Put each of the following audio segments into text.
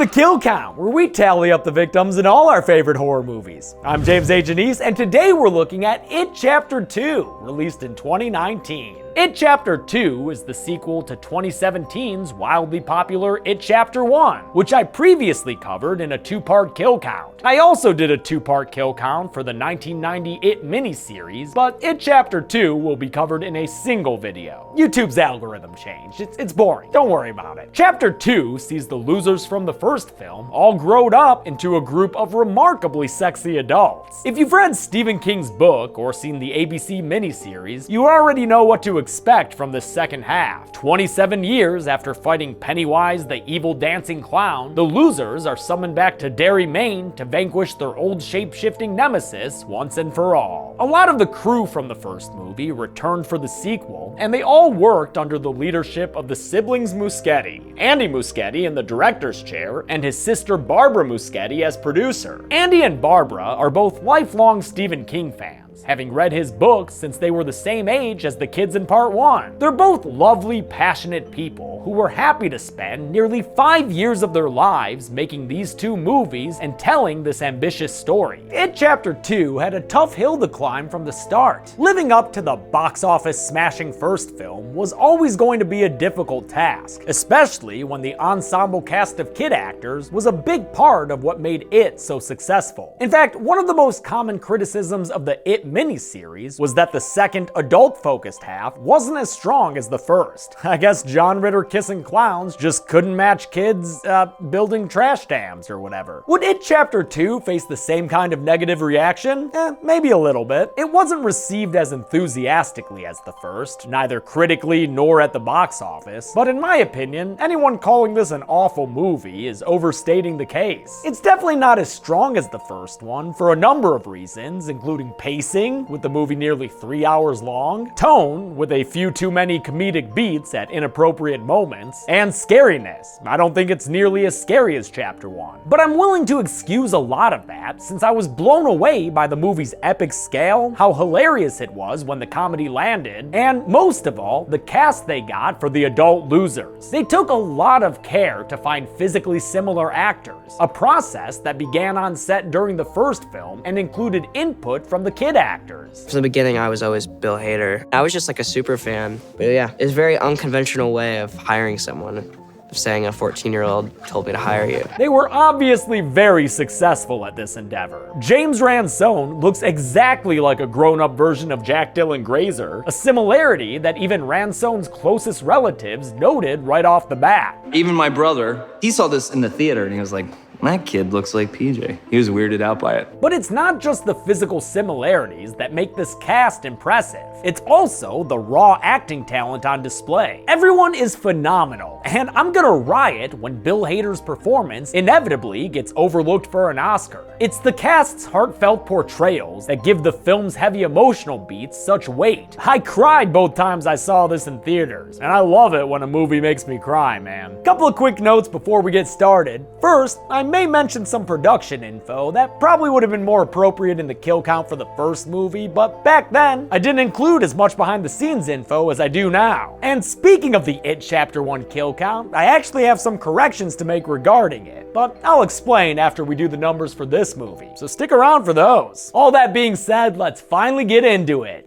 the Kill Count, where we tally up the victims in all our favorite horror movies. I'm James A. Janice, and today we're looking at It Chapter 2, released in 2019. It Chapter 2 is the sequel to 2017's wildly popular It Chapter 1, which I previously covered in a two-part kill count. I also did a two-part kill count for the 1990 It miniseries, but It Chapter 2 will be covered in a single video. YouTube's algorithm changed. It's boring. Don't worry about it. Chapter 2 sees the losers from the first film all grown up into a group of remarkably sexy adults. If you've read Stephen King's book or seen the ABC miniseries, you already know what to expect from the second half. 27 years after fighting Pennywise the evil dancing clown, the losers are summoned back to Derry, Maine to vanquish their old shape-shifting nemesis once and for all. A lot of the crew from the first movie returned for the sequel, and they all worked under the leadership of the siblings Muschietti. Andy Muschietti in the director's chair, and his sister Barbara Muschietti as producer. Andy and Barbara are both lifelong Stephen King fans, having read his books since they were the same age as the kids in part 1. They're both lovely, passionate people who were happy to spend nearly 5 years of their lives making these two movies and telling this ambitious story. It Chapter 2 had a tough hill to climb from the start. Living up to the box office smashing first film was always going to be a difficult task, especially when the ensemble cast of kid actors was a big part of what made it so successful. In fact, one of the most common criticisms of the It miniseries was that the second adult-focused half wasn't as strong as the first. I guess John Ritter kissing clowns just couldn't match kids building trash dams or whatever. Would It Chapter 2 face the same kind of negative reaction? Maybe a little bit. It wasn't received as enthusiastically as the first, neither critically nor at the box office, but in my opinion, anyone calling this an awful movie is overstating the case. It's definitely not as strong as the first one for a number of reasons, including pacing, with the movie nearly 3 hours long, tone, with a few too many comedic beats at inappropriate moments, and scariness. I don't think it's nearly as scary as Chapter 1. But I'm willing to excuse a lot of that, since I was blown away by the movie's epic scale, how hilarious it was when the comedy landed, and most of all, the cast they got for the adult losers. They took a lot of care to find physically similar actors, a process that began on set during the first film and included input from the kid actors. From the beginning, I was always Bill Hader. I was just like a super fan. But yeah, it's a very unconventional way of hiring someone, of saying a 14-year-old told me to hire you. They were obviously very successful at this endeavor. James Ransone looks exactly like a grown-up version of Jack Dylan Grazer, a similarity that even Ransone's closest relatives noted right off the bat. Even my brother, he saw this in the theater and he was like, that kid looks like PJ. He was weirded out by it. But it's not just the physical similarities that make this cast impressive. It's also the raw acting talent on display. Everyone is phenomenal, and I'm gonna riot when Bill Hader's performance inevitably gets overlooked for an Oscar. It's the cast's heartfelt portrayals that give the film's heavy emotional beats such weight. I cried both times I saw this in theaters, and I love it when a movie makes me cry, man. Couple of quick notes before we get started. First, I may mention some production info that probably would have been more appropriate in the kill count for the first movie, but back then, I didn't include as much behind the scenes info as I do now. And speaking of the It Chapter 1 kill count, I actually have some corrections to make regarding it, but I'll explain after we do the numbers for this movie, so stick around for those. All that being said, let's finally get into it.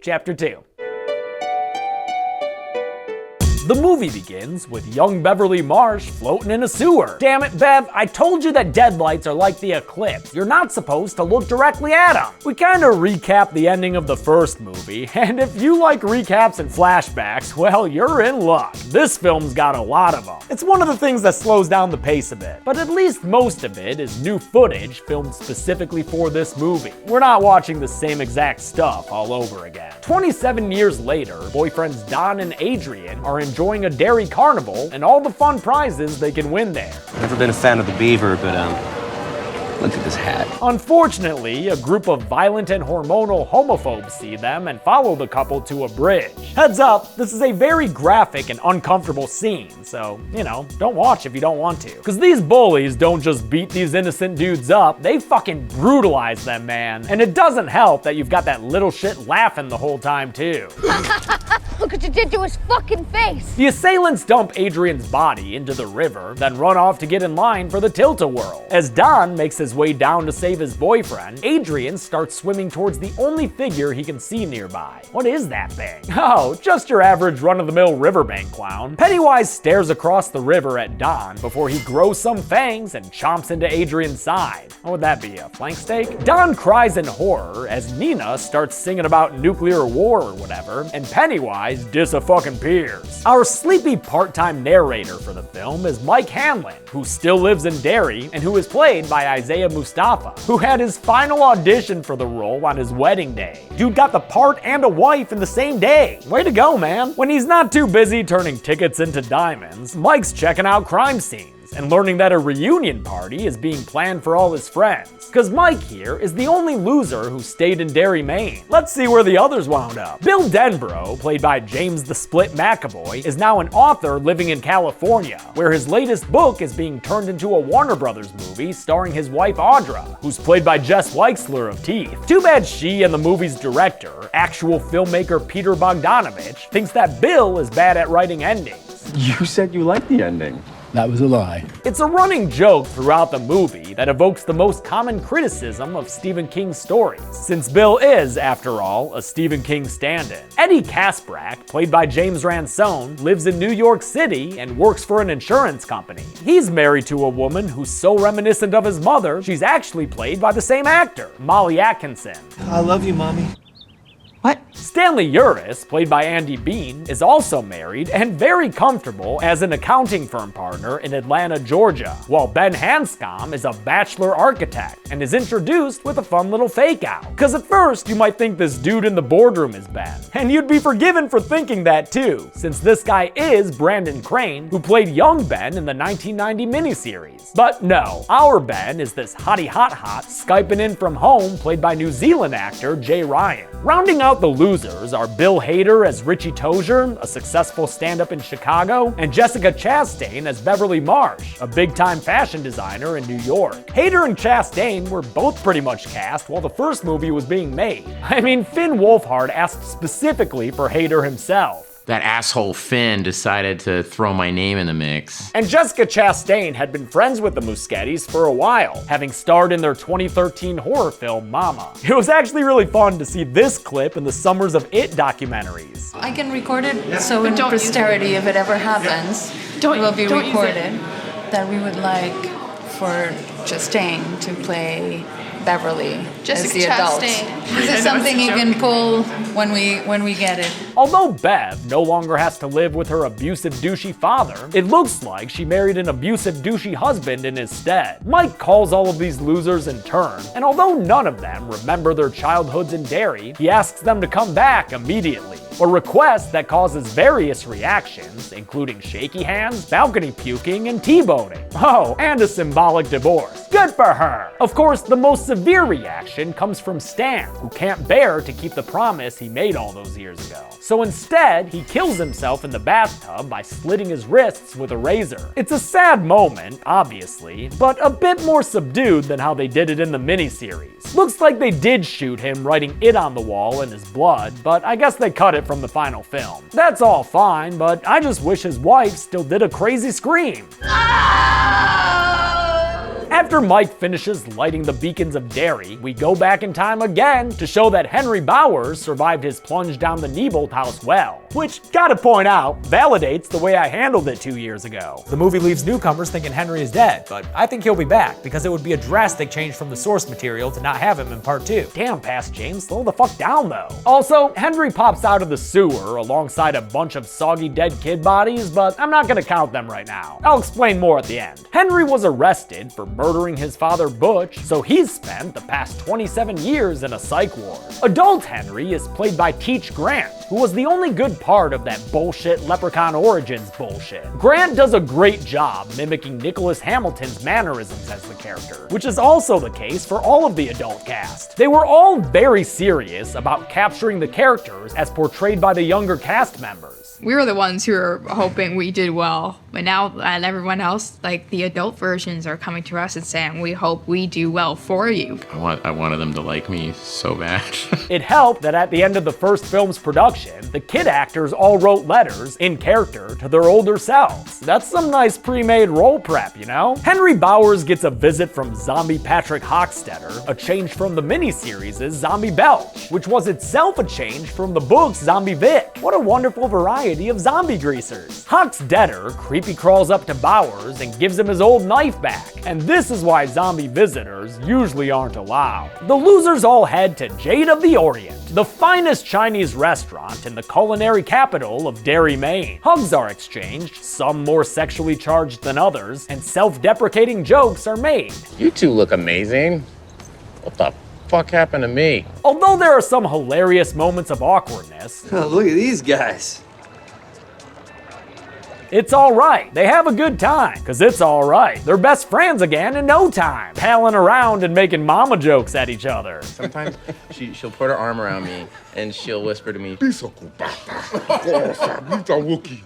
Chapter 2. The movie begins with young Beverly Marsh floating in a sewer. Damn it, Bev, I told you that deadlights are like the eclipse. You're not supposed to look directly at them. We kinda recap the ending of the first movie, and if you like recaps and flashbacks, well, you're in luck. This film's got a lot of them. It's one of the things that slows down the pace a bit, but at least most of it is new footage filmed specifically for this movie. We're not watching the same exact stuff all over again. 27 years later, boyfriends Don and Adrian are enjoying a dairy carnival and all the fun prizes they can win there. Never been a fan of the beaver, but look at this hat. Unfortunately, a group of violent and hormonal homophobes see them and follow the couple to a bridge. Heads up, this is a very graphic and uncomfortable scene, so, don't watch if you don't want to. Cause these bullies don't just beat these innocent dudes up, they fucking brutalize them, man. And it doesn't help that you've got that little shit laughing the whole time too. Look what you did to his fucking face! The assailants dump Adrian's body into the river, then run off to get in line for the Tilt-A-Whirl. As Don makes his way down to save his boyfriend, Adrian starts swimming towards the only figure he can see nearby. What is that thing? Oh, just your average run-of-the-mill riverbank clown. Pennywise stares across the river at Don before he grows some fangs and chomps into Adrian's side. What would that be, a flank steak? Don cries in horror as Nina starts singing about nuclear war or whatever, and Pennywise dis-a-fucking-pears. Our sleepy part-time narrator for the film is Mike Hanlon, who still lives in Derry and who is played by Isaiah Mustafa, who had his final audition for the role on his wedding day. Dude got the part and a wife in the same day. Way to go, man. When he's not too busy turning tickets into diamonds, Mike's checking out crime scenes and learning that a reunion party is being planned for all his friends. Cause Mike here is the only loser who stayed in Derry, Maine. Let's see where the others wound up. Bill Denbrough, played by James the Split McAvoy, is now an author living in California, where his latest book is being turned into a Warner Brothers movie starring his wife Audra, who's played by Jess Weixler of Teeth. Too bad she and the movie's director, actual filmmaker Peter Bogdanovich, thinks that Bill is bad at writing endings. You said you liked the ending. That was a lie. It's a running joke throughout the movie that evokes the most common criticism of Stephen King's stories, since Bill is, after all, a Stephen King stand-in. Eddie Kaspbrak, played by James Ransone, lives in New York City and works for an insurance company. He's married to a woman who's so reminiscent of his mother, she's actually played by the same actor, Molly Atkinson. I love you, Mommy. What? Stanley Uris, played by Andy Bean, is also married and very comfortable as an accounting firm partner in Atlanta, Georgia, while Ben Hanscom is a bachelor architect and is introduced with a fun little fake-out. Cause at first you might think this dude in the boardroom is Ben, and you'd be forgiven for thinking that too, since this guy is Brandon Crane, who played young Ben in the 1990 miniseries. But no, our Ben is this hottie hot Skyping in from home, played by New Zealand actor Jay Ryan. Rounding out the losers are Bill Hader as Richie Tozier, a successful stand-up in Chicago, and Jessica Chastain as Beverly Marsh, a big-time fashion designer in New York. Hader and Chastain were both pretty much cast while the first movie was being made. I mean, Finn Wolfhard asked specifically for Hader himself. That asshole Finn decided to throw my name in the mix. And Jessica Chastain had been friends with the Muschettis for a while, having starred in their 2013 horror film, Mama. It was actually really fun to see this clip in the Summers of It documentaries. I can record it, so in posterity, if it ever happens, it will be recorded. That we would like for Chastain to play Beverly as the adult. This is something you can pull when we get it. Although Bev no longer has to live with her abusive, douchey father, it looks like she married an abusive, douchey husband in his stead. Mike calls all of these losers in turn, and although none of them remember their childhoods in Derry, he asks them to come back immediately. A request that causes various reactions, including shaky hands, balcony puking, and T-boning. Oh, and a symbolic divorce. Good for her! Of course, the most severe reaction comes from Stan, who can't bear to keep the promise he made all those years ago. So instead, he kills himself in the bathtub by slitting his wrists with a razor. It's a sad moment, obviously, but a bit more subdued than how they did it in the miniseries. Looks like they did shoot him writing it on the wall in his blood, but I guess they cut it from the final film. That's all fine, but I just wish his wife still did a crazy scream. After Mike finishes lighting the beacons of Derry, we go back in time again to show that Henry Bowers survived his plunge down the Neibolt House well, which, gotta point out, validates the way I handled it 2 years ago. The movie leaves newcomers thinking Henry is dead, but I think he'll be back, because it would be a drastic change from the source material to not have him in part 2. Damn, Past James, slow the fuck down though. Also, Henry pops out of the sewer alongside a bunch of soggy dead kid bodies, but I'm not gonna count them right now. I'll explain more at the end. Henry was arrested for murdering his father Butch, so he's spent the past 27 years in a psych ward. Adult Henry is played by Teach Grant, who was the only good part of that bullshit Leprechaun Origins bullshit. Grant does a great job mimicking Nicholas Hamilton's mannerisms as the character, which is also the case for all of the adult cast. They were all very serious about capturing the characters as portrayed by the younger cast members. We were the ones who were hoping we did well. But now everyone else, like the adult versions, are coming to us and saying, we hope we do well for you. I wanted them to like me so bad. It helped that at the end of the first film's production, the kid actors all wrote letters, in character, to their older selves. That's some nice pre-made role prep, you know? Henry Bowers gets a visit from zombie Patrick Hockstetter, a change from the miniseries' Zombie Belch, which was itself a change from the book's Zombie Vic. What a wonderful variety of zombie greasers. Hockstetter creepy crawls up to Bowers and gives him his old knife back, and this is why zombie visitors usually aren't allowed. The losers all head to Jade of the Orient, the finest Chinese restaurant in the culinary capital of Derry, Maine. Hugs are exchanged, some more sexually charged than others, and self-deprecating jokes are made. You two look amazing. What the fuck happened to me? Although there are some hilarious moments of awkwardness, Oh, look at these guys. it's alright. They have a good time, cause it's alright. They're best friends again in no time, palling around and making mama jokes at each other. Sometimes she'll put her arm around me and she'll whisper to me,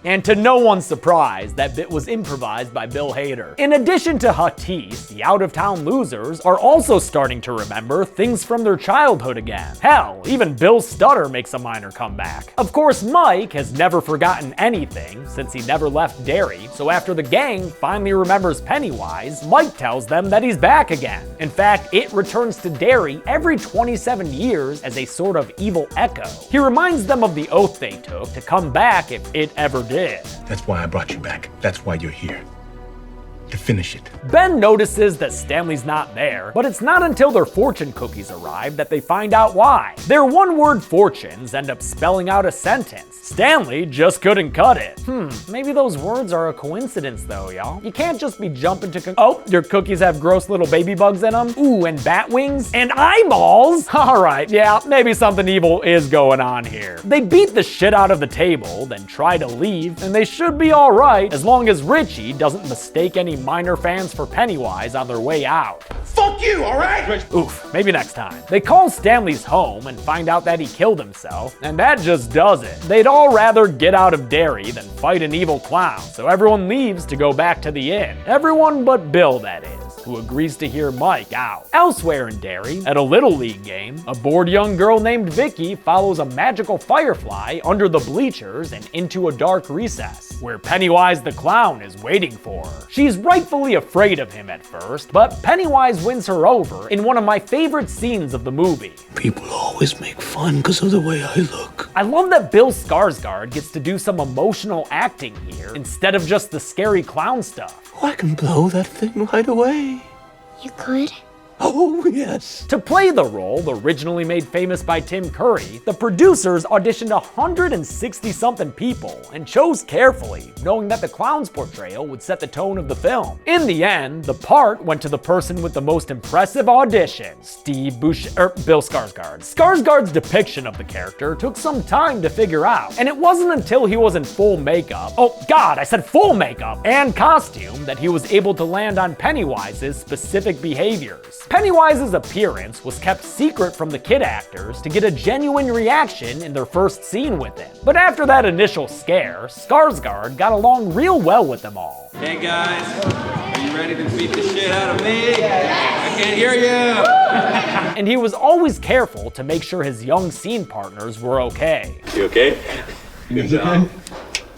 And to no one's surprise, that bit was improvised by Bill Hader. In addition to Hattis, the out-of-town losers are also starting to remember things from their childhood again. Hell, even Bill Stutter makes a minor comeback. Of course, Mike has never forgotten anything since he never left Derry, so after the gang finally remembers Pennywise, Mike tells them that he's back again. In fact, it returns to Derry every 27 years as a sort of evil echo. He reminds them of the oath they took to come back if it ever did. That's why I brought you back. That's why you're here. To finish it. Ben notices that Stanley's not there, but it's not until their fortune cookies arrive that they find out why. Their one-word fortunes end up spelling out a sentence. Stanley just couldn't cut it. Maybe those words are a coincidence though, y'all. You can't just be jumping to oh, your cookies have gross little baby bugs in them? Ooh, and bat wings? And eyeballs? Alright, yeah, maybe something evil is going on here. They beat the shit out of the table, then try to leave, and they should be alright as long as Richie doesn't mistake any minor fans for Pennywise on their way out. Fuck you, alright? Oof, maybe next time. They call Stanley's home and find out that he killed himself, and that just does it. They'd all rather get out of Derry than fight an evil clown, so everyone leaves to go back to the inn. Everyone but Bill, that is, who agrees to hear Mike out. Elsewhere in Derry, at a Little League game, a bored young girl named Vicky follows a magical firefly under the bleachers and into a dark recess, where Pennywise the clown is waiting for her. She's rightfully afraid of him at first, but Pennywise wins her over in one of my favorite scenes of the movie. People always make fun because of the way I look. I love that Bill Skarsgård gets to do some emotional acting here instead of just the scary clown stuff. Oh, I can blow that thing right away. You could? Oh, yes. To play the role, originally made famous by Tim Curry, the producers auditioned 160-something people and chose carefully, knowing that the clown's portrayal would set the tone of the film. In the end, the part went to the person with the most impressive audition, Bill Skarsgård. Skarsgård's depiction of the character took some time to figure out, and it wasn't until he was in full makeup, oh god, I said full makeup, and costume that he was able to land on Pennywise's specific behaviors. Pennywise's appearance was kept secret from the kid actors to get a genuine reaction in their first scene with him. But after that initial scare, Skarsgård got along real well with them all. Hey guys, are you ready to beat the shit out of me? I can't hear you! And he was always careful to make sure his young scene partners were okay. You okay? Good job.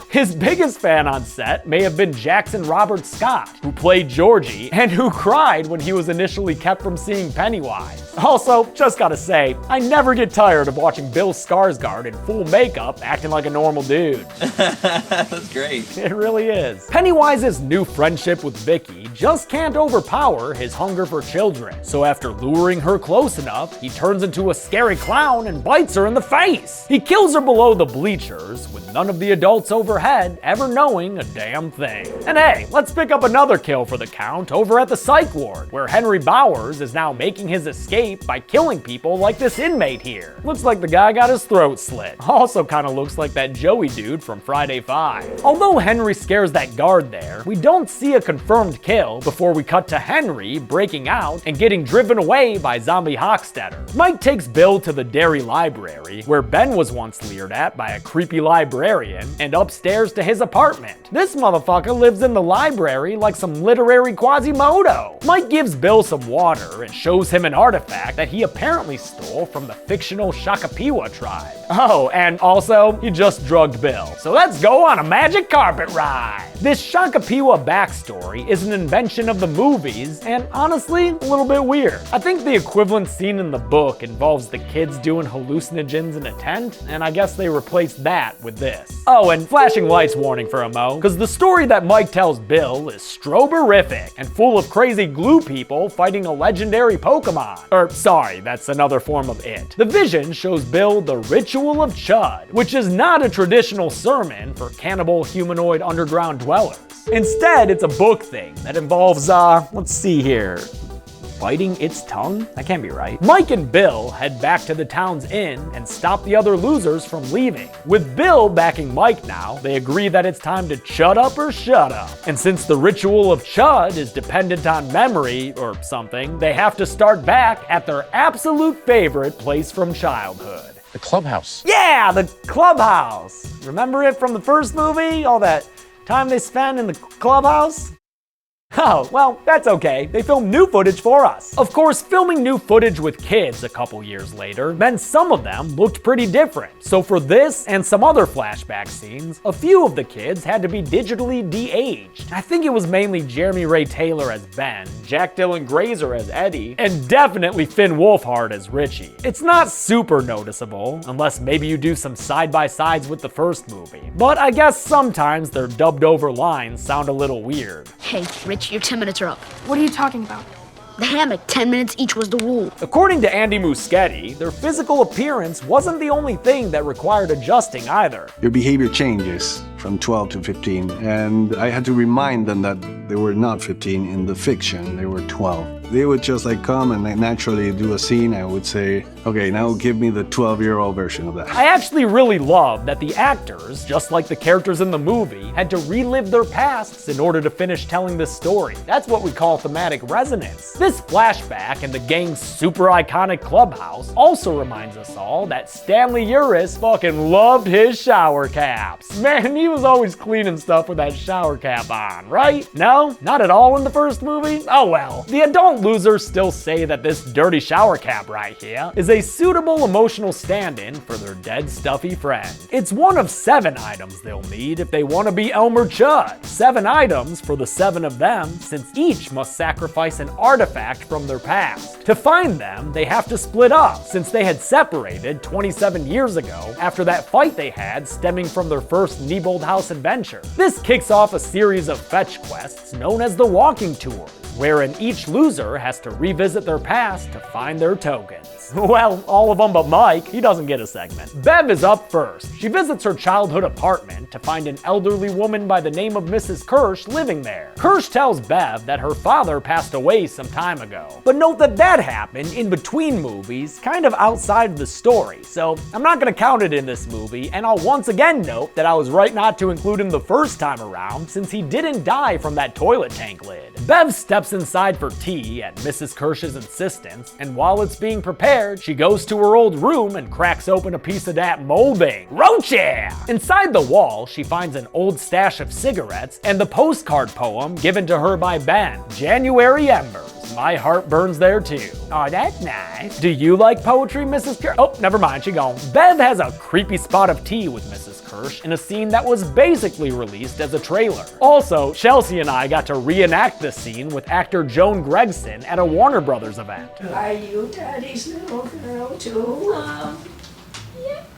His biggest fan on set may have been Jackson Robert Scott, who played Georgie, and who cried when he was initially kept from seeing Pennywise. Also, just gotta say, I never get tired of watching Bill Skarsgård in full makeup acting like a normal dude. That's great. It really is. Pennywise's new friendship with Vicky just can't overpower his hunger for children. So after luring her close enough, he turns into a scary clown and bites her in the face. He kills her below the bleachers, with none of the adults overhead ever knowing a damn thing. And hey, let's pick up another kill for the count over at the psych ward, where Henry Bowers is now making his escape escape by killing people like this inmate here. Looks like the guy got his throat slit. Also kinda looks like that Joey dude from Friday 5. Although Henry scares that guard there, we don't see a confirmed kill before we cut to Henry breaking out and getting driven away by Zombie Hochstetter. Mike takes Bill to the Derry Library, where Ben was once leered at by a creepy librarian, and upstairs to his apartment. This motherfucker lives in the library like some literary Quasimodo. Mike gives Bill some water and shows him an artifact that he apparently stole from the fictional Shakapiwa tribe. Oh, and also, he just drugged Bill. So let's go on a magic carpet ride. This Shakapiwa backstory is an invention of the movies, and honestly, a little bit weird. I think the equivalent scene in the book involves the kids doing hallucinogens in a tent, and I guess they replaced that with this. Oh, and flashing lights warning for a mo, because the story that Mike tells Bill is stroberific and full of crazy glue people fighting a legendary Pokemon. Or, sorry, that's another form of it. The vision shows Bill the Ritual of Chud, which is not a traditional sermon for cannibal humanoid underground dwellers. Instead, it's a book thing that involves, let's see here. Biting its tongue? That can't be right. Mike and Bill head back to the town's inn and stop the other losers from leaving. With Bill backing Mike now, they agree that it's time to chud up or shut up. And since the Ritual of Chud is dependent on memory or something, they have to start back at their absolute favorite place from childhood. The clubhouse. Yeah, the clubhouse. Remember it from the first movie? All that time they spent in the clubhouse? Oh, well, that's okay. They filmed new footage for us. Of course, filming new footage with kids a couple years later meant some of them looked pretty different. So for this and some other flashback scenes, a few of the kids had to be digitally de-aged. I think it was mainly Jeremy Ray Taylor as Ben, Jack Dylan Grazer as Eddie, and definitely Finn Wolfhard as Richie. It's not super noticeable, unless maybe you do some side-by-sides with the first movie. But I guess sometimes their dubbed over lines sound a little weird. Hey, Rich, your 10 minutes are up. What are you talking about? The hammock, 10 minutes each was the rule. According to Andy Muschietti, their physical appearance wasn't the only thing that required adjusting either. Your behavior changes from 12 to 15, and I had to remind them that they were not 15 in the fiction, they were 12. They would just like come and naturally do a scene. I would say, okay, now give me the 12-year-old version of that. I actually really love that the actors, just like the characters in the movie, had to relive their pasts in order to finish telling this story. That's what we call thematic resonance. This flashback and the gang's super iconic clubhouse also reminds us all that Stanley Uris fucking loved his shower caps. Man, he was always cleaning stuff with that shower cap on, right? No? Not at all in the first movie? Oh well. The adult losers still say that this dirty shower cap right here is a suitable emotional stand-in for their dead stuffy friend. It's one of 7 items they'll need if they want to be Elmer Chud. 7 items for the 7 of them, since each must sacrifice an artifact from their past. To find them, they have to split up, since they had separated 27 years ago after that fight they had stemming from their first Neibold House adventure. This kicks off a series of fetch quests known as the Walking Tour, wherein each loser has to revisit their past to find their tokens. Well, all of them but Mike. He doesn't get a segment. Bev is up first. She visits her childhood apartment to find an elderly woman by the name of Mrs. Kirsch living there. Kirsch tells Bev that her father passed away some time ago. But note that that happened in between movies, kind of outside of the story, so I'm not gonna count it in this movie, and I'll once again note that I was right not to include him the first time around, since he didn't die from that toilet tank lid. Bev steps inside for tea at Mrs. Kirsch's insistence, and while it's being prepared, she goes to her old room and cracks open a piece of that molding. Roach! Inside the wall, she finds an old stash of cigarettes and the postcard poem given to her by Ben, January Embers. My heart burns there too. Oh, that's nice. Do you like poetry, Mrs. Kirsch? Oh, never mind, she gone. Bev has a creepy spot of tea with Mrs. Kirsch in a scene that was basically released as a trailer. Also, Chelsea and I got to reenact this scene with actor Joan Gregson at a Warner Brothers event. Are you Daddy's little girl too?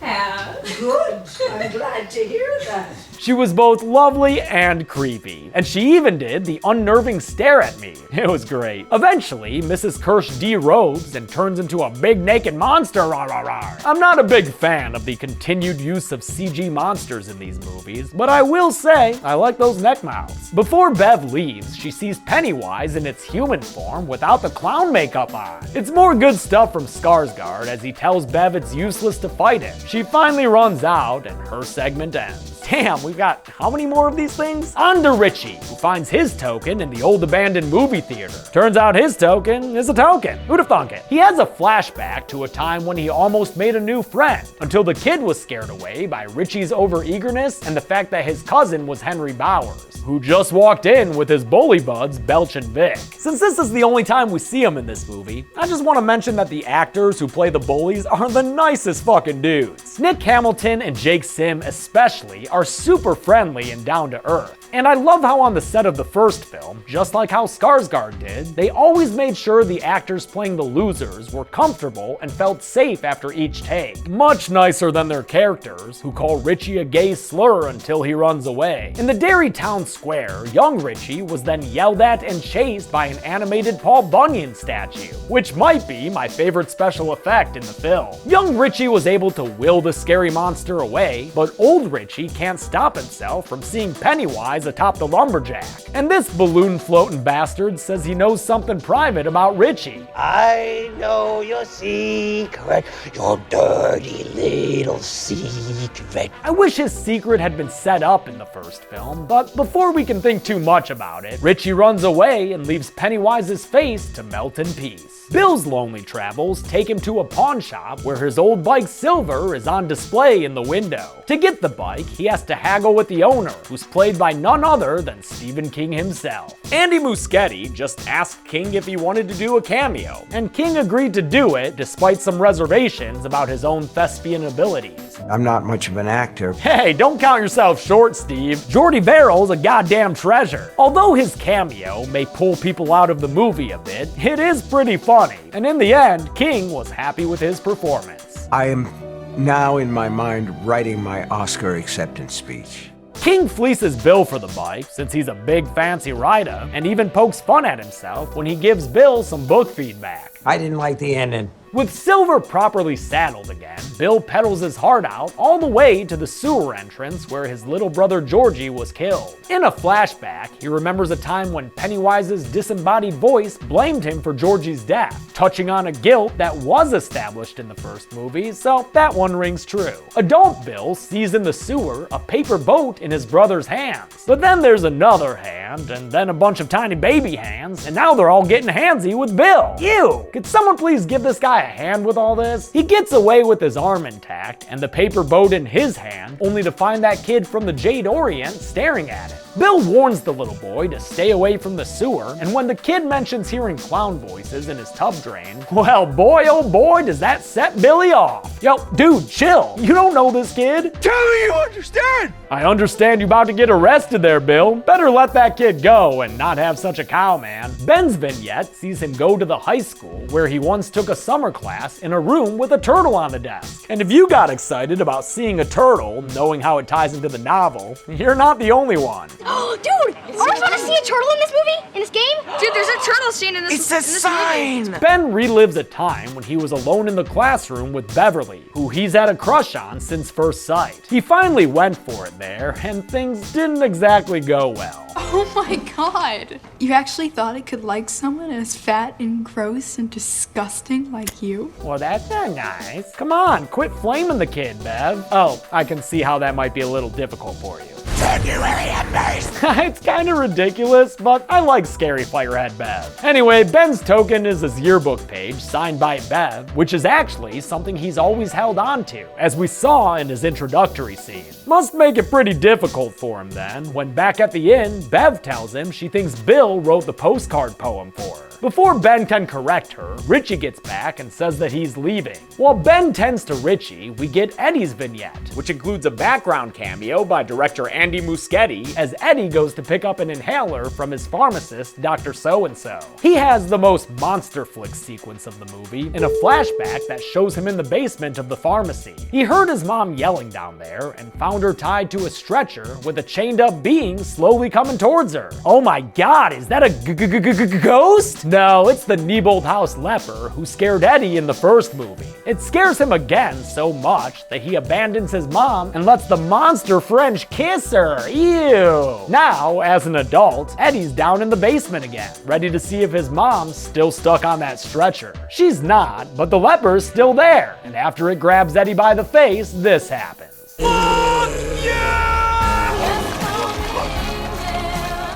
Yeah. Good. I'm glad to hear that. She was both lovely and creepy, and she even did the unnerving stare at me. It was great. Eventually, Mrs. Kirsch derobes and turns into a big naked monster. Rah, rah, rah. I'm not a big fan of the continued use of CG monsters in these movies, but I will say I like those neck mouths. Before Bev leaves, she sees Pennywise in its human form without the clown makeup on. It's more good stuff from Skarsgård as he tells Bev it's useless to fight him. She finally runs out and her segment ends. Damn, we've got how many more of these things? On to Richie, who finds his token in the old abandoned movie theater. Turns out his token is a token. Who'd have thunk it? He has a flashback to a time when he almost made a new friend, until the kid was scared away by Richie's overeagerness and the fact that his cousin was Henry Bowers, who just walked in with his bully buds, Belch and Vic. Since this is the only time we see him in this movie, I just want to mention that the actors who play the bullies are the nicest fucking dudes. Nick Hamilton and Jake Sim especially are super friendly and down to earth. And I love how on the set of the first film, just like how Skarsgård did, they always made sure the actors playing the losers were comfortable and felt safe after each take. Much nicer than their characters, who call Richie a gay slur until he runs away. In the Derry Town Square, young Richie was then yelled at and chased by an animated Paul Bunyan statue, which might be my favorite special effect in the film. Young Richie was able to will the scary monster away, but old Richie can't stop himself from seeing Pennywise atop the lumberjack. And this balloon floating bastard says he knows something private about Richie. I know your secret, your dirty little secret. I wish his secret had been set up in the first film, but before we can think too much about it, Richie runs away and leaves Pennywise's face to melt in peace. Bill's lonely travels take him to a pawn shop where his old bike Silver is on display in the window. To get the bike, he has to haggle with the owner, who's played by none other than Stephen King himself. Andy Muschietti just asked King if he wanted to do a cameo, and King agreed to do it despite some reservations about his own thespian abilities. I'm not much of an actor. Hey, don't count yourself short, Steve. Jordy Verrill's a goddamn treasure. Although his cameo may pull people out of the movie a bit, it is pretty funny. And in the end, King was happy with his performance. I am now in my mind writing my Oscar acceptance speech. King fleeces Bill for the bike since he's a big fancy rider, and even pokes fun at himself when he gives Bill some book feedback. I didn't like the ending. With Silver properly saddled again, Bill pedals his heart out all the way to the sewer entrance where his little brother Georgie was killed. In a flashback, he remembers a time when Pennywise's disembodied voice blamed him for Georgie's death, touching on a guilt that was established in the first movie, so that one rings true. Adult Bill sees in the sewer a paper boat in his brother's hands, but then there's another hand, and then a bunch of tiny baby hands, and now they're all getting handsy with Bill. Ew! Could someone please give this guy a hand with all this? He gets away with his arm intact and the paper boat in his hand, only to find that kid from the Jade Orient staring at it. Bill warns the little boy to stay away from the sewer, and when the kid mentions hearing clown voices in his tub drain, well, boy oh boy does that set Billy off. Yo, dude, chill. You don't know this kid. Tell me you understand! I understand you about to get arrested there, Bill. Better let that kid go and not have such a cow, man. Ben's vignette sees him go to the high school where he once took a summer class in a room with a turtle on the desk. And if you got excited about seeing a turtle, knowing how it ties into the novel, you're not the only one. Oh, dude! Are we supposed to see a turtle in this movie? In this game? Dude, there's a turtle scene in this movie. Ben relives a time when he was alone in the classroom with Beverly, who he's had a crush on since first sight. He finally went for it there, and things didn't exactly go well. Oh my god. You actually thought I could like someone as fat and gross and disgusting like you? Well, that's not nice. Come on, quit flaming the kid, Bev. Oh, I can see how that might be a little difficult for you. It's kind of ridiculous, but I like scary firehead Bev. Anyway, Ben's token is his yearbook page signed by Bev, which is actually something he's always held on to, as we saw in his introductory scene. Must make it pretty difficult for him then, when back at the inn, Bev tells him she thinks Bill wrote the postcard poem for her. Before Ben can correct her, Richie gets back and says that he's leaving. While Ben tends to Richie, we get Eddie's vignette, which includes a background cameo by director Andy Muschietti as Eddie goes to pick up an inhaler from his pharmacist, Dr. So-and-so. He has the most monster flick sequence of the movie in a flashback that shows him in the basement of the pharmacy. He heard his mom yelling down there and found her tied to a stretcher with a chained up being slowly coming towards her. Oh my god, is that a ghost? No, it's the Neibolt House leper who scared Eddie in the first movie. It scares him again so much that he abandons his mom and lets the monster French kiss her. Ew. Now, as an adult, Eddie's down in the basement again, ready to see if his mom's still stuck on that stretcher. She's not, but the leper's still there, and after it grabs Eddie by the face, this happens.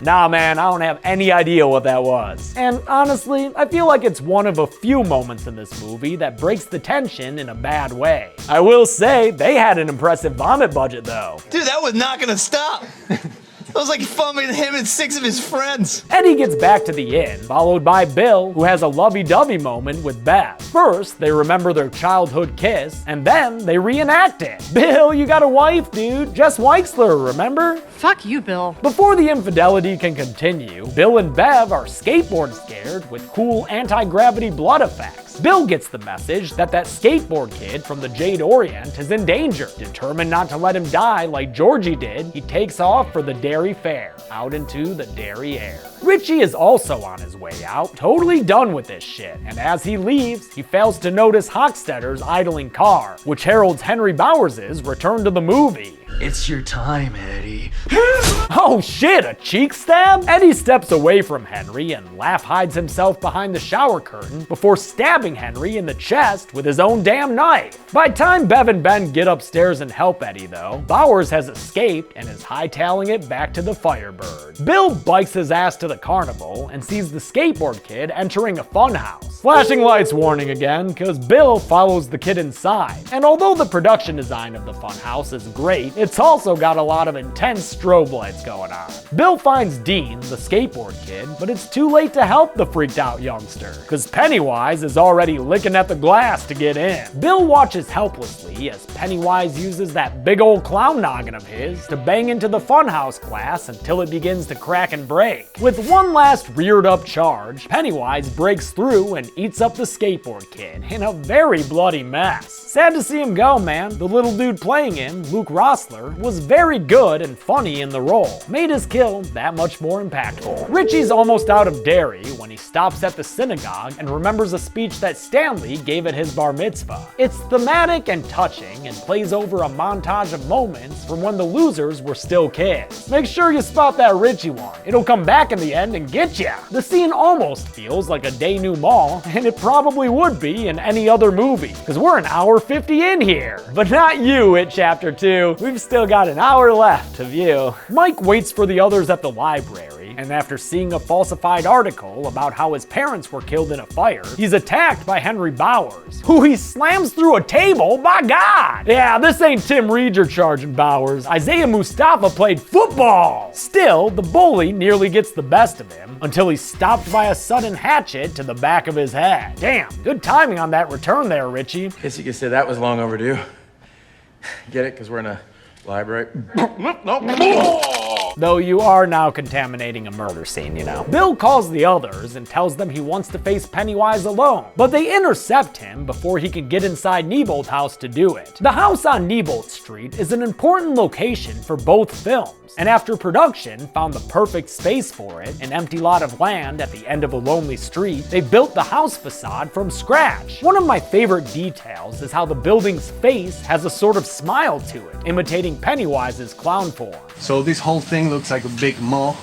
Nah man, I don't have any idea what that was. And honestly, I feel like it's one of a few moments in this movie that breaks the tension in a bad way. I will say, they had an impressive vomit budget though. Dude, that was not gonna stop. It was like filming him and 6 of his friends. Eddie gets back to the inn, followed by Bill, who has a lovey-dovey moment with Beth. First, they remember their childhood kiss, and then they reenact it. Bill, you got a wife, dude. Jess Weixler, remember? Fuck you, Bill. Before the infidelity can continue, Bill and Bev are skateboard scared with cool anti-gravity blood effects. Bill gets the message that skateboard kid from the Jade Orient is in danger. Determined not to let him die like Georgie did, he takes off for the Dairy Fair, out into the dairy air. Richie is also on his way out, totally done with this shit, and as he leaves, he fails to notice Hochstetter's idling car, which heralds Henry Bowers' return to the movie. It's your time, Eddie. Oh shit, a cheek stab? Eddie steps away from Henry and Laugh hides himself behind the shower curtain before stabbing Henry in the chest with his own damn knife. By the time Bev and Ben get upstairs and help Eddie though, Bowers has escaped and is hightailing it back to the Firebird. Bill bikes his ass to the carnival and sees the skateboard kid entering a funhouse. Flashing lights warning again, cause Bill follows the kid inside. And although the production design of the funhouse is great, it's also got a lot of intense strobe lights going on. Bill finds Dean, the skateboard kid, but it's too late to help the freaked out youngster, cause Pennywise is already licking at the glass to get in. Bill watches helplessly as Pennywise uses that big old clown noggin of his to bang into the funhouse glass until it begins to crack and break. With one last reared up charge, Pennywise breaks through and eats up the skateboard kid in a very bloody mess. Sad to see him go, man. The little dude playing him, Luke Rossler, was very good and funny in the role. Made his kill that much more impactful. Richie's almost out of dairy when he stops at the synagogue and remembers a speech that Stanley gave at his bar mitzvah. It's thematic and touching and plays over a montage of moments from when the losers were still kids. Make sure you spot that Richie one. It'll come back in the end and get ya. The scene almost feels like a denouement, and it probably would be in any other movie, because we're an hour 50 in here. But not you, It Chapter 2. We've still got an hour left of you. Mike waits for the others at the library, and after seeing a falsified article about how his parents were killed in a fire, he's attacked by Henry Bowers, who he slams through a table. My God! Yeah, this ain't Tim Reed you're charging, Bowers. Isaiah Mustafa played football! Still, the bully nearly gets the best of him until he's stopped by a sudden hatchet to the back of his head. Damn, good timing on that return there, Richie. Guess you could say that was long overdue. Get it? Because we're in a library. Though you are now contaminating a murder scene, you know. Bill calls the others and tells them he wants to face Pennywise alone, but they intercept him before he can get inside Neibolt House to do it. The house on Neibolt Street is an important location for both films, and after production found the perfect space for it, an empty lot of land at the end of a lonely street, they built the house facade from scratch. One of my favorite details is how the building's face has a sort of smile to it, imitating Pennywise's clown form. So this whole thing looks like a big maw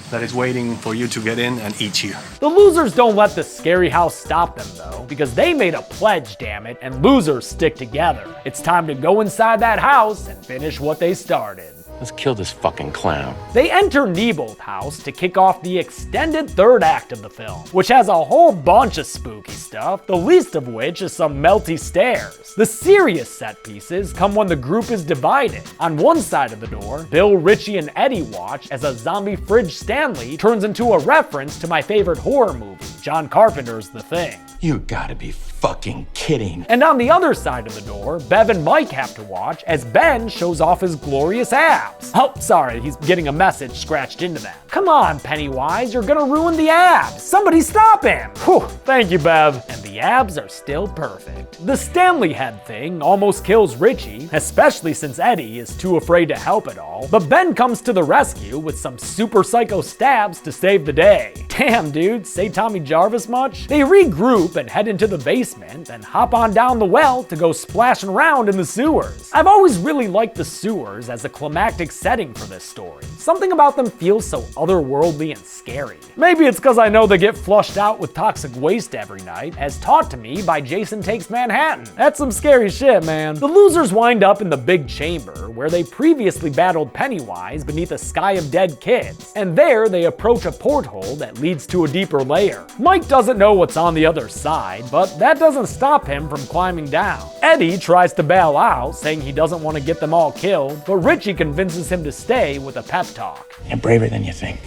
that is waiting for you to get in and eat you. The losers don't let the scary house stop them though, because they made a pledge, damn it, and losers stick together. It's time to go inside that house and finish what they started. Let's kill this fucking clown. They enter Nebold House to kick off the extended third act of the film, which has a whole bunch of spooky stuff, the least of which is some melty stairs. The serious set pieces come when the group is divided. On one side of the door, Bill, Richie, and Eddie watch as a zombie fridge Stanley turns into a reference to my favorite horror movie, John Carpenter's The Thing. You gotta be fucking kidding. And on the other side of the door, Bev and Mike have to watch as Ben shows off his glorious abs. Oh, sorry, he's getting a message scratched into them. Come on, Pennywise, you're gonna ruin the abs. Somebody stop him. Whew, thank you, Bev. And the abs are still perfect. The Stanley head thing almost kills Richie, especially since Eddie is too afraid to help at all. But Ben comes to the rescue with some super psycho stabs to save the day. Damn, dude, say Tommy Jarvis much? They regroup and head into the basement, then hop on down the well to go splashing around in the sewers. I've always really liked the sewers as a climactic setting for this story. Something about them feels so otherworldly and scary. Maybe it's because I know they get flushed out with toxic waste every night, as taught to me by Jason Takes Manhattan. That's some scary shit, man. The losers wind up in the big chamber, where they previously battled Pennywise beneath a sky of dead kids, and there they approach a porthole that leads to a deeper layer. Mike doesn't know what's on the other side, but that doesn't stop him from climbing down. Eddie tries to bail out, saying he doesn't want to get them all killed, but Richie convinces him to stay with a pep talk. You're braver than you think.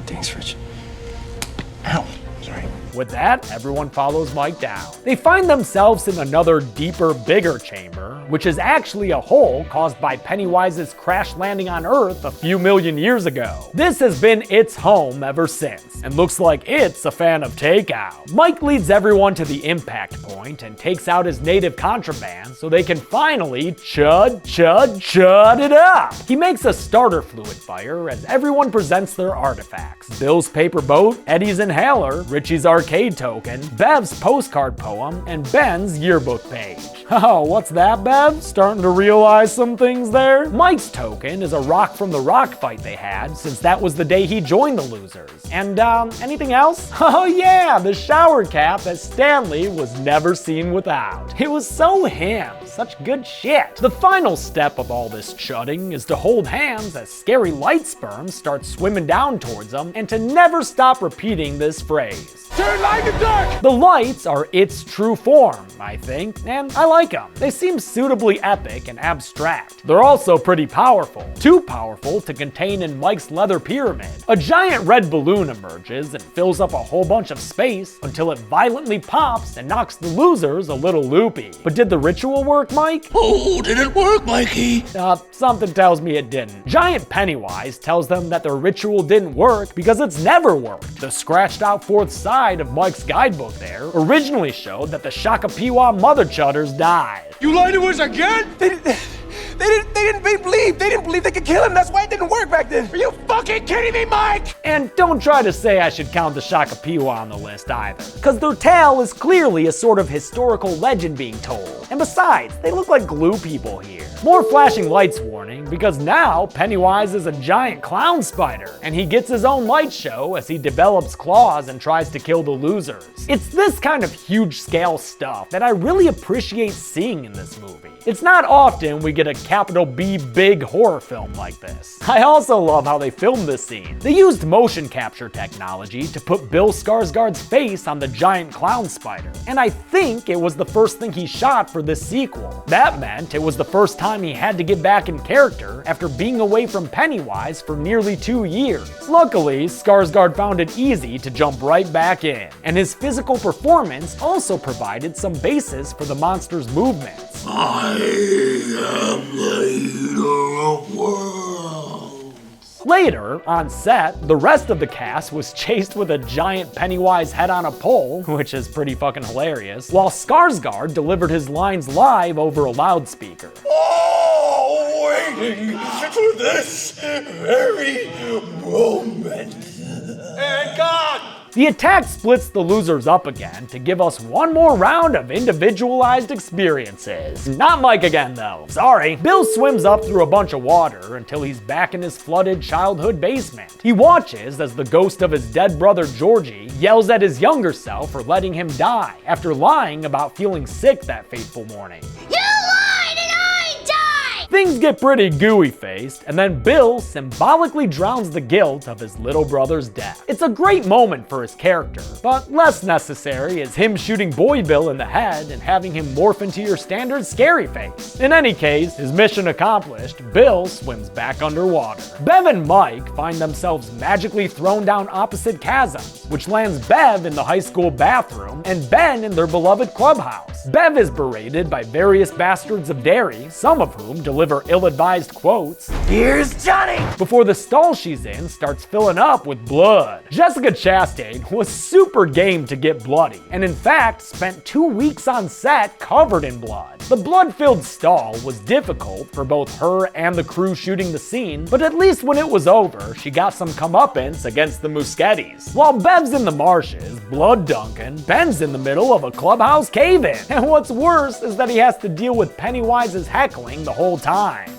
Thanks, Rich. Ow. Sorry. With that, everyone follows Mike down. They find themselves in another deeper, bigger chamber, which is actually a hole caused by Pennywise's crash landing on Earth a few million years ago. This has been its home ever since, and looks like it's a fan of takeout. Mike leads everyone to the impact point and takes out his native contraband so they can finally chud it up. He makes a starter fluid fire as everyone presents their artifacts. Bill's paper boat, Eddie's inhaler, Richie's arcade token, Bev's postcard poem, and Ben's yearbook page. Oh, what's that, Bev? Starting to realize some things there? Mike's token is a rock from the rock fight they had, since that was the day he joined the losers. And, anything else? Oh yeah, the shower cap that Stanley was never seen without. It was so him. Such good shit. The final step of all this chudding is to hold hands as scary light sperms start swimming down towards them, and to never stop repeating this phrase. Turn light to dark! The lights are its true form, I think, and I like them. They seem suitably epic and abstract. They're also pretty powerful. Too powerful to contain in Mike's leather pyramid. A giant red balloon emerges and fills up a whole bunch of space until it violently pops and knocks the losers a little loopy. But did the ritual work, Mike? Oh, did it work, Mikey? Something tells me it didn't. Giant Pennywise tells them that their ritual didn't work because it's never worked. The scratched out fourth side of Mike's guidebook there originally showed that the Shakapiwa mother chudders died. You lied to us again? They didn't believe they could kill him. That's why it didn't work back then. Are you fucking kidding me, Mike? And don't try to say I should count the Shakapiwa on the list either, because their tale is clearly a sort of historical legend being told. And besides, they look like glue people here. More flashing lights warning, because now Pennywise is a giant clown spider, and he gets his own light show as he develops claws and tries to kill the losers. It's this kind of huge scale stuff that I really appreciate seeing in this movie. It's not often we get a capital B big horror film like this. I also love how they filmed this scene. They used motion capture technology to put Bill Skarsgård's face on the giant clown spider, and I think it was the first thing he shot for this sequel. That meant it was the first time he had to get back in character after being away from Pennywise for nearly 2 years. Luckily, Skarsgård found it easy to jump right back in, and his physical performance also provided some basis for the monster's movements. I am the eater of worlds. Later, on set, the rest of the cast was chased with a giant Pennywise head on a pole, which is pretty fucking hilarious, while Skarsgård delivered his lines live over a loudspeaker. Oh, waiting for this very moment. And God! The attack splits the losers up again to give us one more round of individualized experiences. Not Mike again though, sorry. Bill swims up through a bunch of water until he's back in his flooded childhood basement. He watches as the ghost of his dead brother Georgie yells at his younger self for letting him die after lying about feeling sick that fateful morning. You lied and I died! Things get pretty gooey-faced, and then Bill symbolically drowns the guilt of his little brother's death. It's a great moment for his character, but less necessary is him shooting Boy Bill in the head and having him morph into your standard scary face. In any case, his mission accomplished, Bill swims back underwater. Bev and Mike find themselves magically thrown down opposite chasms, which lands Bev in the high school bathroom and Ben in their beloved clubhouse. Bev is berated by various bastards of Derry, some of whom deliver ill-advised quotes, "Here's Johnny!" before the stall she's in starts filling up with blood. Jessica Chastain was super game to get bloody, and in fact spent 2 weeks on set covered in blood. The blood-filled stall was difficult for both her and the crew shooting the scene, but at least when it was over, she got some comeuppance against the Muschettis. While Bev's in the marshes, blood dunking, Ben's in the middle of a clubhouse cave-in. And what's worse is that he has to deal with Pennywise's heckling the whole time.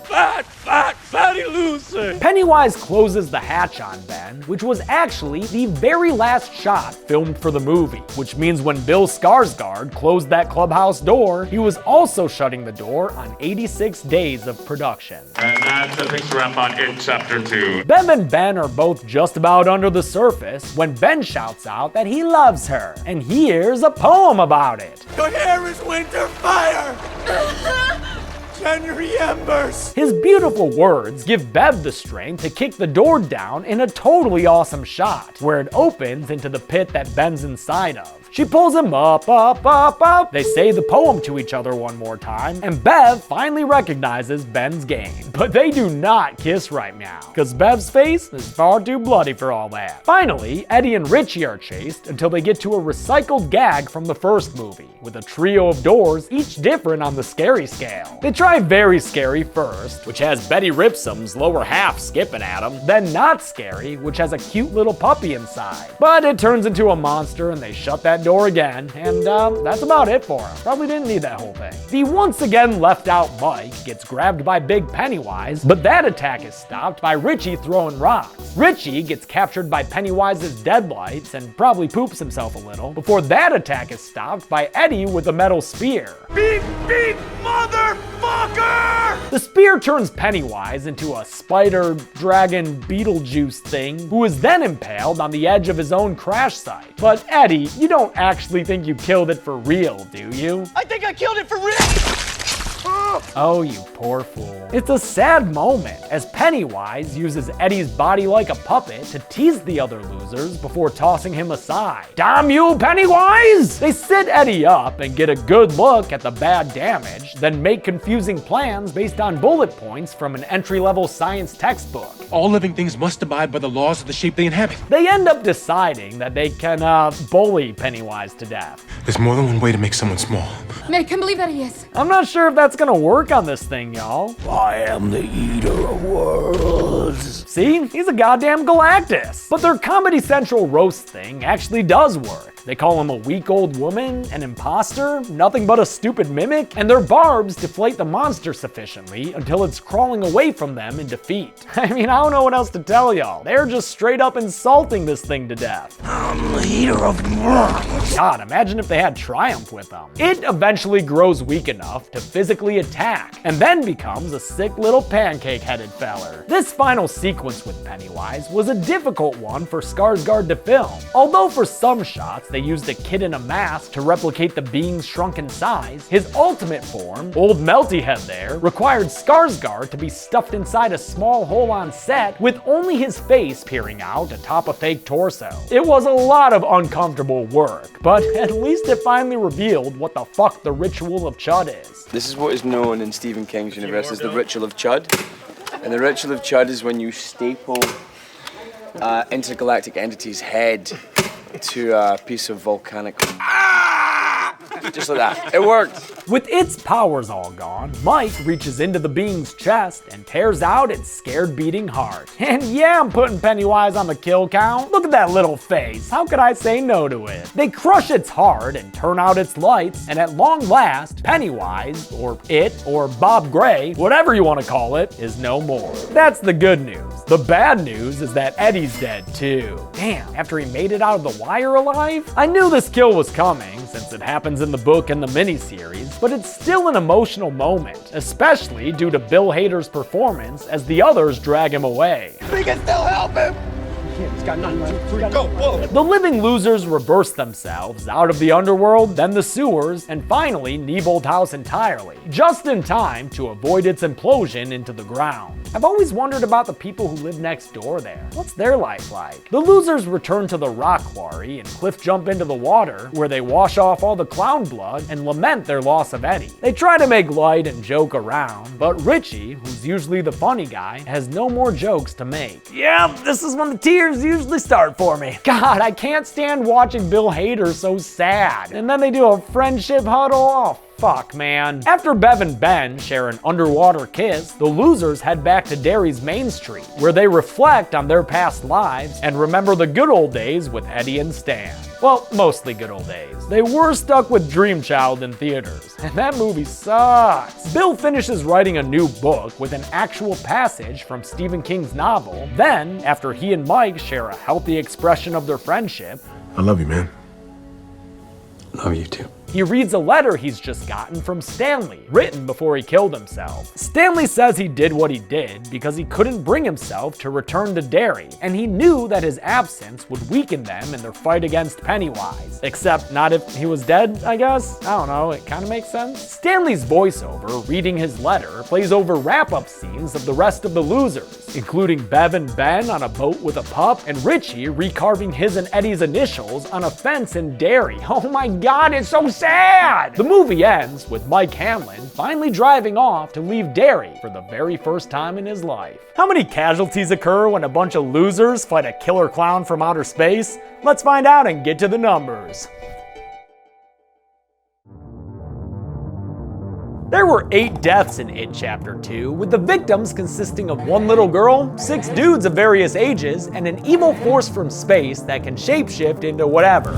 Fatty loser! Pennywise closes the hatch on Ben, which was actually the very last shot filmed for the movie, which means when Bill Skarsgård closed that clubhouse door, he was also shutting the door on 86 days of production. And that's a big wrap on It Chapter 2. Bev and Ben are both just about under the surface when Ben shouts out that he loves her, and here's a poem about it. Your hair is winter fire! January embers! His beautiful words give Bev the strength to kick the door down in a totally awesome shot, where it opens into the pit that Ben's inside of. She pulls him up. They say the poem to each other one more time, and Bev finally recognizes Ben's game. But they do not kiss right now, because Bev's face is far too bloody for all that. Finally, Eddie and Richie are chased until they get to a recycled gag from the first movie, with a trio of doors, each different on the scary scale. They try Very Scary first, which has Betty Ripsom's lower half skipping at them, then Not Scary, which has a cute little puppy inside. But it turns into a monster and they shut that door again, and that's about it for him. Probably didn't need that whole thing. The once again left out Mike gets grabbed by Big Pennywise, but that attack is stopped by Richie throwing rocks. Richie gets captured by Pennywise's deadlights and probably poops himself a little, before that attack is stopped by Eddie with a metal spear. Beep, beep, motherfucker! The spear turns Pennywise into a spider, dragon, Beetlejuice thing, who is then impaled on the edge of his own crash site. But Eddie, you don't actually think you killed it for real, do you? I think I killed it for real! Oh, you poor fool. It's a sad moment as Pennywise uses Eddie's body like a puppet to tease the other losers before tossing him aside. Damn you, Pennywise! They sit Eddie up and get a good look at the bad damage, then make confusing plans based on bullet points from an entry-level science textbook. All living things must abide by the laws of the shape they inhabit. They end up deciding that they can bully Pennywise to death. There's more than one way to make someone small. Make him believe that he is. I'm not sure if that's gonna work on this thing, y'all. I am the eater of worlds. See? He's a goddamn Galactus. But their Comedy Central roast thing actually does work. They call him a weak old woman, an imposter, nothing but a stupid mimic, and their barbs deflate the monster sufficiently until it's crawling away from them in defeat. I mean, I don't know what else to tell y'all. They're just straight up insulting this thing to death. I'm the eater of worlds. God, imagine if they had Triumph with them. It eventually grows weak enough to physically attack, and then becomes a sick little pancake-headed feller. This final sequence with Pennywise was a difficult one for Skarsgård to film. Although for some shots they used a kid in a mask to replicate the being's shrunken size, his ultimate form, old Melty Head there, required Skarsgård to be stuffed inside a small hole on set with only his face peering out atop a fake torso. It was a lot of uncomfortable work, but at least it finally revealed what the fuck the Ritual of Chud is. This is what is known in Stephen King's universe as the Ritual of Chud. And the Ritual of Chud is when you staple intergalactic entity's head to a piece of volcanic... Just like that. It worked. With its powers all gone, Mike reaches into the being's chest and tears out its scared beating heart. And yeah, I'm putting Pennywise on the kill count. Look at that little face. How could I say no to it? They crush its heart and turn out its lights, and at long last, Pennywise, or it, or Bob Gray, whatever you want to call it, is no more. That's the good news. The bad news is that Eddie's dead too. Damn, after he made it out of the wire alive? I knew this kill was coming, since it happens in the book and the miniseries, but it's still an emotional moment, especially due to Bill Hader's performance as the others drag him away. We can still help him. He's got nothing left. Go, whoa. The living losers reverse themselves out of the underworld, then the sewers, and finally Neibolt House entirely, just in time to avoid its implosion into the ground. I've always wondered about the people who live next door there. What's their life like? The losers return to the rock quarry and cliff jump into the water, where they wash off all the clown blood and lament their loss of Eddie. They try to make light and joke around, but Richie, who's usually the funny guy, has no more jokes to make. Yep, this is when the tears usually start for me. God, I can't stand watching Bill Hader so sad. And then they do a friendship huddle. Oh, fuck, man. After Bev and Ben share an underwater kiss, the losers head back to Derry's Main Street, where they reflect on their past lives and remember the good old days with Eddie and Stan. Well, mostly good old days. They were stuck with Dream Child in theaters, and that movie sucks. Bill finishes writing a new book with an actual passage from Stephen King's novel. Then, after he and Mike share a healthy expression of their friendship, I love you, man. Love you too. he reads a letter he's just gotten from Stanley, written before he killed himself. Stanley says he did what he did because he couldn't bring himself to return to Derry, and he knew that his absence would weaken them in their fight against Pennywise. Except not if he was dead, I guess? I don't know, it kind of makes sense. Stanley's voiceover, reading his letter, plays over wrap-up scenes of the rest of the losers, including Bev and Ben on a boat with a pup, and Richie recarving his and Eddie's initials on a fence in Derry. Oh my god, it's so sad! The movie ends with Mike Hanlon finally driving off to leave Derry for the very first time in his life. How many casualties occur when a bunch of losers fight a killer clown from outer space? Let's find out and get to the numbers. There were 8 deaths in It Chapter 2, with the victims consisting of one little girl, 6 dudes of various ages, and an evil force from space that can shapeshift into whatever.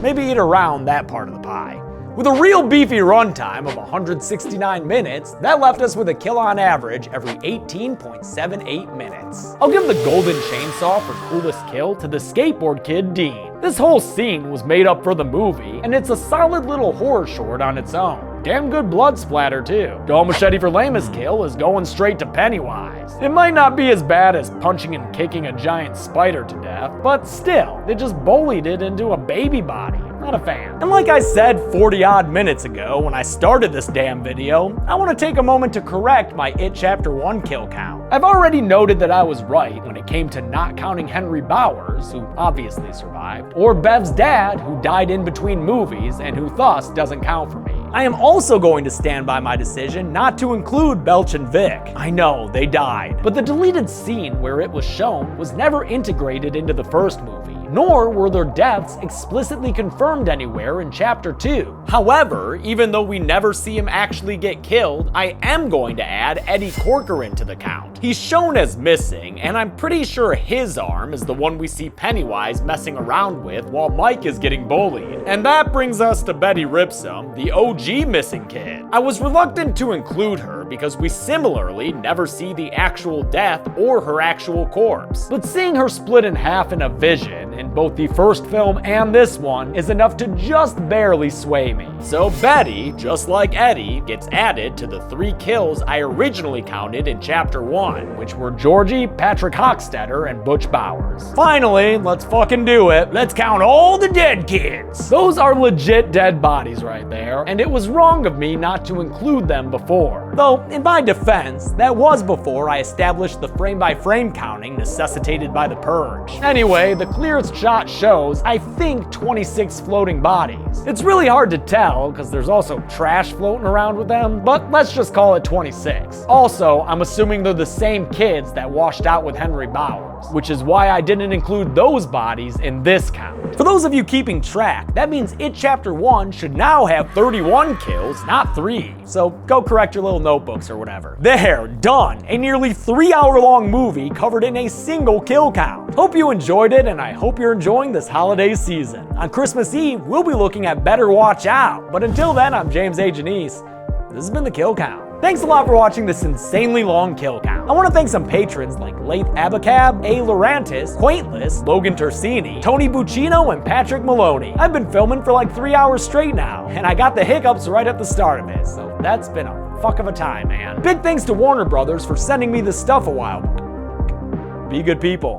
Maybe eat around that part of the pie. With a real beefy runtime of 169 minutes, that left us with a kill on average every 18.78 minutes. I'll give the golden chainsaw for coolest kill to the skateboard kid Dean. This whole scene was made up for the movie, and it's a solid little horror short on its own. Damn good blood splatter too. Dull Machete for lamest kill is going straight to Pennywise. It might not be as bad as punching and kicking a giant spider to death, but still, they just bullied it into a baby body. Not a fan. And like I said 40 odd minutes ago when I started this damn video, I want to take a moment to correct my It Chapter 1 kill count. I've already noted that I was right when it came to not counting Henry Bowers, who obviously survived, or Bev's dad, who died in between movies and who thus doesn't count for me. I am also going to stand by my decision not to include Belch and Vic. I know, they died, but the deleted scene where it was shown was never integrated into the first movie, nor were their deaths explicitly confirmed anywhere in Chapter 2. However, even though we never see him actually get killed, I am going to add Eddie Corcoran to the count. He's shown as missing, and I'm pretty sure his arm is the one we see Pennywise messing around with while Mike is getting bullied. And that brings us to Betty Ripsum, the OG missing kid. I was reluctant to include her because we similarly never see the actual death or her actual corpse. But seeing her split in half in a vision in both the first film and this one is enough to just barely sway me. So Betty, just like Eddie, gets added to the 3 kills I originally counted in Chapter 1, which were Georgie, Patrick Hockstetter, and Butch Bowers. Finally, let's fucking do it. Let's count all the dead kids. Those are legit dead bodies right there, and it was wrong of me not to include them before. Though, in my defense, that was before I established the frame-by-frame counting necessitated by the Purge. Anyway, the clearest shot shows, I think, 26 floating bodies. It's really hard to tell, because there's also trash floating around with them, but let's just call it 26. Also, I'm assuming they're the same kids that washed out with Henry Bowers, which is why I didn't include those bodies in this count. For those of you keeping track, that means It Chapter 1 should now have 31 kills, not 3. So go correct your little notebooks or whatever. There, done. A nearly 3-hour-long movie covered in a single kill count. Hope you enjoyed it, and I hope you're enjoying this holiday season. On Christmas Eve, we'll be looking at Better Watch Out. But until then, I'm James A. Janice. This has been The Kill Count. Thanks a lot for watching this insanely long kill count. I want to thank some patrons like Laith Abacab, A. Laurantis, Quaintless, Logan Tersini, Tony Buccino, and Patrick Maloney. I've been filming for like 3 hours straight now, and I got the hiccups right at the start of it, so that's been a fuck of a time, man. Big thanks to Warner Brothers for sending me this stuff a while back. Be good people.